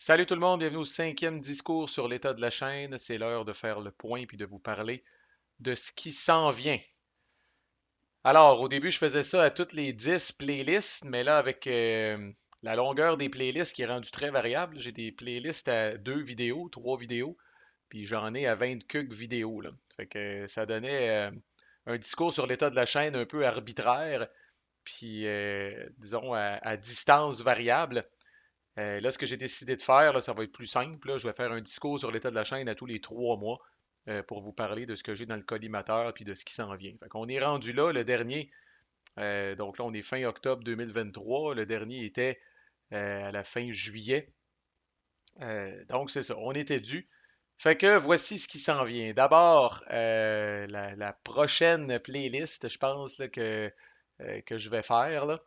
Salut tout le monde, bienvenue au cinquième discours sur l'état de la chaîne. C'est l'heure de faire le point puis de vous parler de ce qui s'en vient. Alors, au début, je faisais ça à toutes les 10 playlists, mais là, avec la longueur des playlists qui est rendue très variable, j'ai des playlists à 2 vidéos, 3 vidéos, puis j'en ai à 20 quelques vidéos, là. Fait que ça donnait un discours sur l'état de la chaîne un peu arbitraire, puis disons à distance variable. Là, ce que j'ai décidé de faire, là, ça va être plus simple, là. Je vais faire un discours sur l'état de la chaîne à tous les 3 mois pour vous parler de ce que j'ai dans le collimateur puis de ce qui s'en vient. Fait qu'on est rendu là, le dernier. Donc là, on est fin octobre 2023. Le dernier était à la fin juillet. Donc c'est ça, on était dû. Fait que voici ce qui s'en vient. D'abord, la prochaine playlist, je pense là, que je vais faire, là.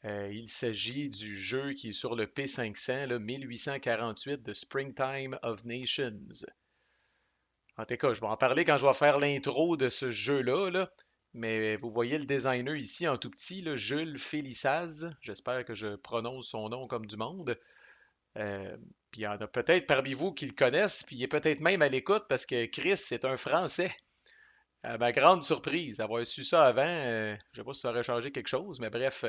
Il s'agit du jeu qui est sur le P500, là, 1848 de Springtime of Nations. En tout cas, je vais en parler quand je vais faire l'intro de ce jeu-là, là. Mais vous voyez le designer ici en tout petit, là, Jules Félissaz. J'espère que je prononce son nom comme du monde. Euh, Puis il y en a peut-être parmi vous qui le connaissent, puis il est peut-être même à l'écoute parce que Chris, c'est un Français. À ma grande surprise, avoir su ça avant, je sais pas si ça aurait changé quelque chose, mais bref,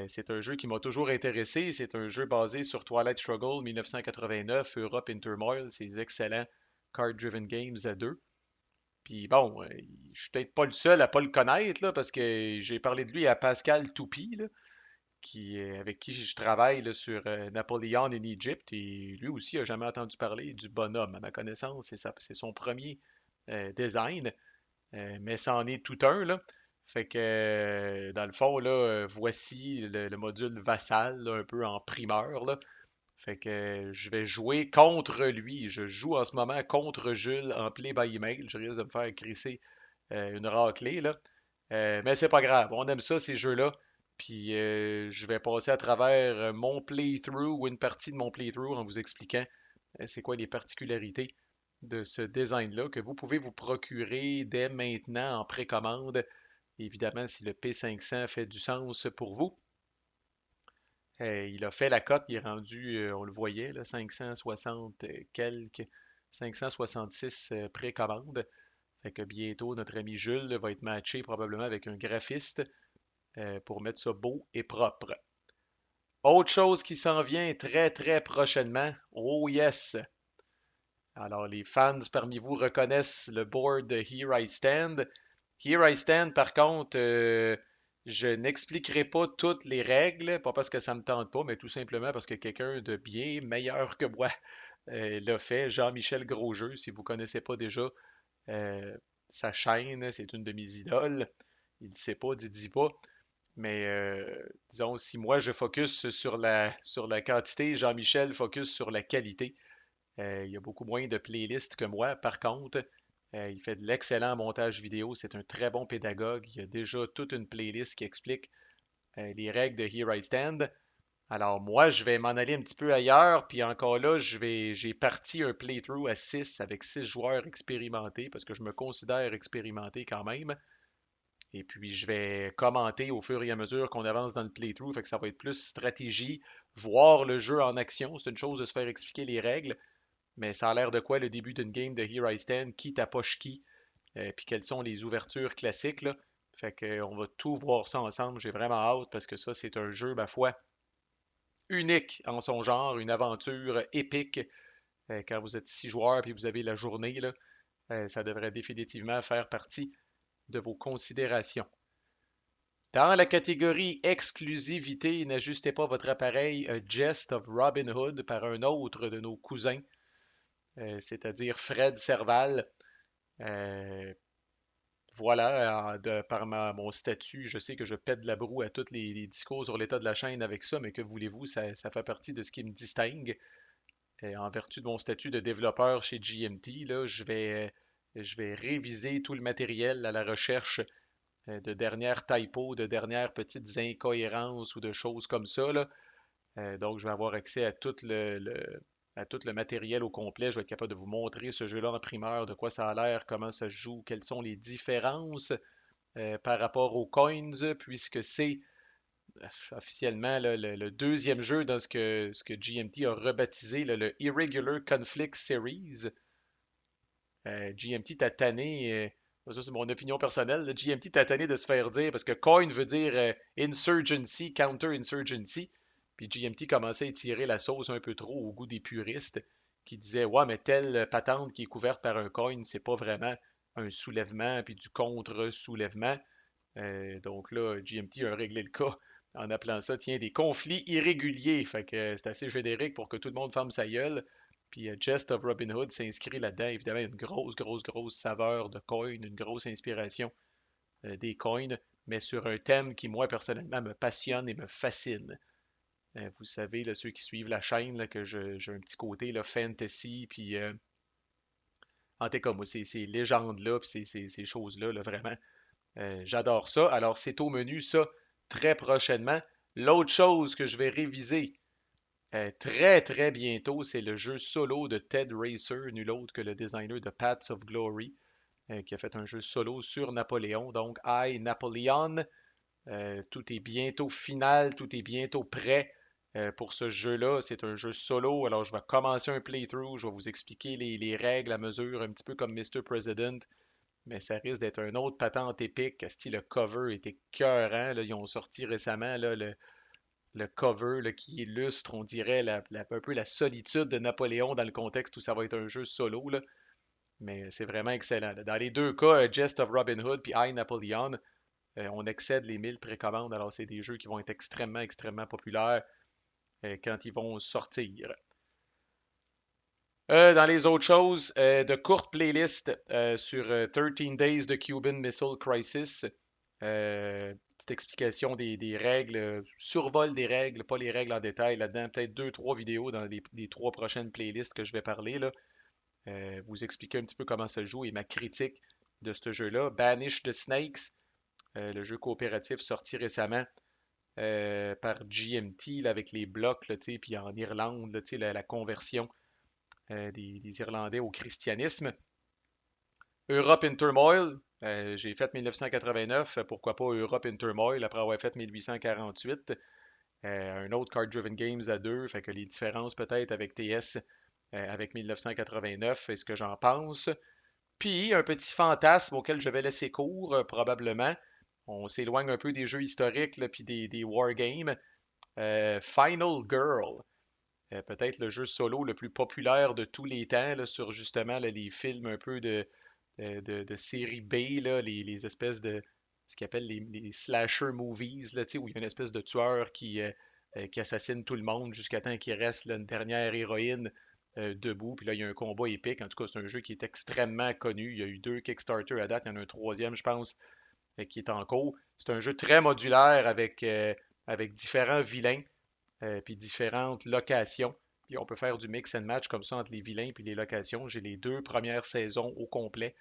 c'est un jeu qui m'a toujours intéressé. C'est un jeu basé sur Twilight Struggle 1989, Europe in Turmoil, ces excellents card-driven games à deux. Puis bon, je suis peut-être pas le seul à pas le connaître, là, parce que j'ai parlé de lui à Pascal Toupy, là, avec qui je travaille là, sur Napoleon in Egypt, et lui aussi a jamais entendu parler du bonhomme. À ma connaissance, c'est son premier design. Mais ça en est tout un, là. Fait que, dans le fond, là, voici le module Vassal, là, un peu en primeur, là. Fait que je vais jouer contre lui. Je joue en ce moment contre Jules en play by email. Je risque de me faire crisser une raclée, là. Mais c'est pas grave. On aime ça, ces jeux-là. Puis je vais passer à travers mon playthrough ou une partie de mon playthrough en vous expliquant c'est quoi les particularités de ce design-là que vous pouvez vous procurer dès maintenant en précommande. Évidemment, si le P500 fait du sens pour vous. Il a fait la cote, il est rendu, on le voyait, là, 560 quelques, 566 précommandes. Fait que bientôt, notre ami Jules va être matché probablement avec un graphiste pour mettre ça beau et propre. Autre chose qui s'en vient très très prochainement. Oh yes! Alors, les fans parmi vous reconnaissent le board de Here I Stand. Here I Stand, par contre, je n'expliquerai pas toutes les règles, pas parce que ça me tente pas, mais tout simplement parce que quelqu'un de bien meilleur que moi l'a fait, Jean-Michel Grosjeu. Si vous ne connaissez pas déjà euh, sa chaîne, c'est une de mes idoles. Il ne sait pas, dit pas. Mais disons, si moi je focus sur la quantité, Jean-Michel focus sur la qualité. Il y a beaucoup moins de playlists que moi. Par contre, il fait de l'excellent montage vidéo. C'est un très bon pédagogue. Il y a déjà toute une playlist qui explique les règles de Here I Stand. Alors moi, je vais m'en aller un petit peu ailleurs. Puis encore là, j'ai parti un playthrough à 6 avec 6 joueurs expérimentés parce que je me considère expérimenté quand même. Et puis je vais commenter au fur et à mesure qu'on avance dans le playthrough. Fait que ça va être plus stratégie, voir le jeu en action. C'est une chose de se faire expliquer les règles. Mais ça a l'air de quoi le début d'une game de Here I Stand, qui tapoche qui, puis quelles sont les ouvertures classiques, là. Fait qu'on va tout voir ça ensemble. J'ai vraiment hâte parce que ça, c'est un jeu, ma foi, unique en son genre, une aventure épique. Quand vous êtes 6 joueurs puis vous avez la journée, là, ça devrait définitivement faire partie de vos considérations. Dans la catégorie exclusivité, n'ajustez pas votre appareil A Jest of Robin Hood par un autre de nos cousins, c'est-à-dire Fred Serval. Euh, voilà, par mon statut, je sais que je pète de la broue à tous les discours sur l'état de la chaîne avec ça, mais que voulez-vous, ça fait partie de ce qui me distingue. En vertu de mon statut de développeur chez GMT, là, je vais réviser tout le matériel à la recherche de dernières typos, de dernières petites incohérences ou de choses comme ça, là. Donc, je vais avoir accès à tout le matériel au complet. Je vais être capable de vous montrer ce jeu-là en primeur, de quoi ça a l'air, comment ça se joue, quelles sont les différences par rapport aux coins, puisque c'est officiellement là, le deuxième jeu dans ce que GMT a rebaptisé là, le Irregular Conflict Series. GMT t'a tanné, ça c'est mon opinion personnelle, là, GMT t'a tanné de se faire dire, parce que coin veut dire insurgency, counter-insurgency, puis GMT commençait à étirer la sauce un peu trop au goût des puristes, qui disaient, ouais, mais telle patente qui est couverte par un coin, c'est pas vraiment un soulèvement, puis du contre-soulèvement. Donc là, GMT a réglé le cas en appelant ça, tiens, des conflits irréguliers. Fait que c'est assez générique pour que tout le monde ferme sa gueule. Puis Jest of Robin Hood s'inscrit là-dedans. Évidemment, une grosse, grosse, grosse saveur de coin, une grosse inspiration des coins, mais sur un thème qui, moi, personnellement, me passionne et me fascine. Vous savez, là, ceux qui suivent la chaîne, là, que j'ai un petit côté là, fantasy, puis en tout cas, moi, ces légendes-là, puis ces choses-là, là, vraiment. J'adore ça. Alors, c'est au menu, ça, très prochainement. L'autre chose que je vais réviser très, très bientôt, c'est le jeu solo de Ted Racer, nul autre que le designer de Paths of Glory, qui a fait un jeu solo sur Napoléon. Donc, I, Napoleon. Tout est bientôt final, tout est bientôt prêt pour ce jeu-là. C'est un jeu solo. Alors, je vais commencer un playthrough. Je vais vous expliquer les règles à mesure, un petit peu comme Mr. President. Mais ça risque d'être un autre patente épique. Style, le cover était écœurant. Là, ils ont sorti récemment là, le cover là, qui illustre, on dirait, un peu la solitude de Napoléon dans le contexte où ça va être un jeu solo. Là. Mais c'est vraiment excellent. Là. Dans les deux cas, Jest of Robin Hood puis I, Napoleon, on excède les 1000 précommandes. Alors, c'est des jeux qui vont être extrêmement, extrêmement populaires quand ils vont sortir. Dans les autres choses, de courtes playlists sur 13 Days de Cuban Missile Crisis. Petite explication des règles, survol des règles, pas les règles en détail là-dedans. Peut-être deux, trois vidéos dans les trois prochaines playlists que je vais parler. Là. Vous expliquer un petit peu comment ça se joue et ma critique de ce jeu-là. Banish the Snakes, le jeu coopératif sorti récemment par GMT là, avec les blocs, là, puis en Irlande, là, la conversion des Irlandais au christianisme. Europe in Turmoil, j'ai fait 1989, pourquoi pas Europe in Turmoil après avoir fait 1848. Un autre Card Driven Games à deux, fait que les différences peut-être avec TS avec 1989 et ce que j'en pense. Puis un petit fantasme auquel je vais laisser court, probablement. On s'éloigne un peu des jeux historiques puis des wargames. Final Girl. Peut-être le jeu solo le plus populaire de tous les temps là, sur justement là, les films un peu de série B, là, les espèces de ce qu'ils appellent les slasher movies, là, où il y a une espèce de tueur qui assassine tout le monde jusqu'à temps qu'il reste là, une dernière héroïne debout. Puis là, il y a un combat épique. En tout cas, c'est un jeu qui est extrêmement connu. Il y a eu deux Kickstarter à date. Il y en a un troisième, je pense, qui est en cours. C'est un jeu très modulaire avec différents vilains puis différentes locations. Puis on peut faire du mix and match comme ça entre les vilains et les locations. J'ai les deux premières saisons au complet.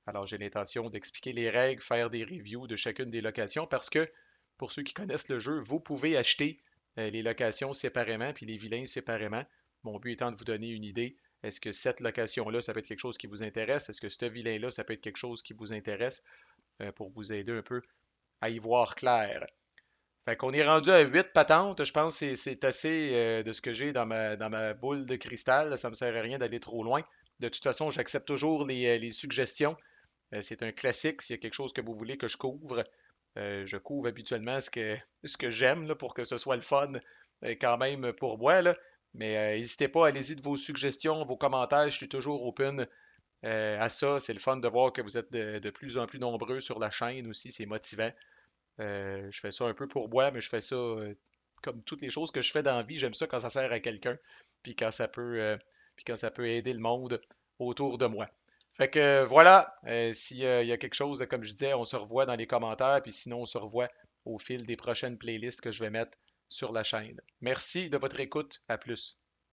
Alors j'ai l'intention d'expliquer les règles, faire des reviews de chacune des locations parce que pour ceux qui connaissent le jeu, vous pouvez acheter les locations séparément puis les vilains séparément. Mon but étant de vous donner une idée. Est-ce que cette location-là, ça peut être quelque chose qui vous intéresse? Est-ce que ce vilain-là, ça peut être quelque chose qui vous intéresse pour vous aider un peu à y voir clair? Fait qu'on est rendu à 8 patentes. Je pense que c'est assez de ce que j'ai dans ma boule de cristal. Ça ne me sert à rien d'aller trop loin. De toute façon, j'accepte toujours les suggestions. C'est un classique. S'il y a quelque chose que vous voulez que je couvre, je couvre habituellement ce que j'aime là, pour que ce soit le fun quand même pour moi. Là. Mais n'hésitez pas, allez-y de vos suggestions, vos commentaires. Je suis toujours open à ça. C'est le fun de voir que vous êtes de plus en plus nombreux sur la chaîne aussi. C'est motivant. Je fais ça un peu pour moi, mais je fais ça comme toutes les choses que je fais dans la vie. J'aime ça quand ça sert à quelqu'un, puis quand ça peut aider le monde autour de moi. Fait que voilà, s'il y a quelque chose, comme je disais, on se revoit dans les commentaires, puis sinon on se revoit au fil des prochaines playlists que je vais mettre sur la chaîne. Merci de votre écoute. À plus.